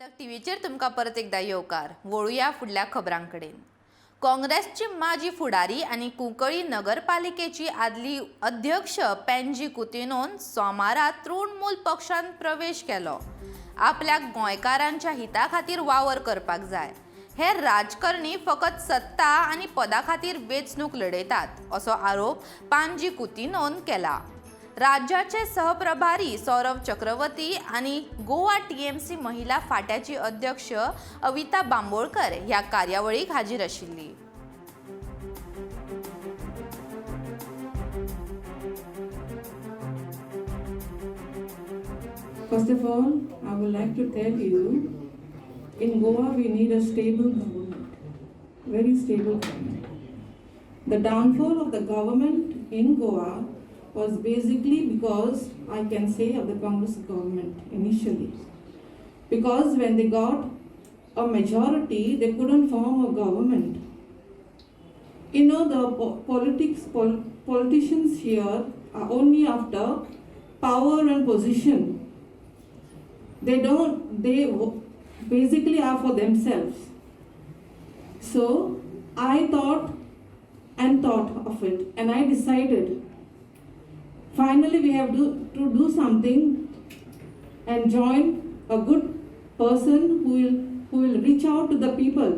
गोमंतक टीव्हीचेर तुमकां परत एकदा येवकार. वळूया फुडल्या खबरांकडेन. काँग्रेसची माजी फुडारी आनी कुंकळी नगरपालिकेची आदली अध्यक्ष पेंजी कुतिनोन सोमारा तृणमूल पक्षान प्रवेश केलो. आपल्याक गोंयकारांच्या हिता खातीर वावर करपाक जाय. हे राजकारणी फकत सत्ता आनी पदा खातीर वेंचणूक लडयतात असो आरोप पेंजी कुतिनोन केला. राज्याचे सहप्रभारी सौरव चक्रवर्ती आणि गोवा TMC महिला फाट्याची अध्यक्ष अविता बांबोळकर ह्या कार्यावळीक हाजीर आशिल्ली. First of all, I would like to tell you, in Goa we need a stable government, very stable government. The downfall of the government in Goa was basically because, I can say, of the Congress government initially. Because when they got a majority, they couldn't form a government. You know, the politicians here are only after power and position. They basically are for themselves. So I thought of it, and I decided finally we have to do something and join a good person who will reach out to the people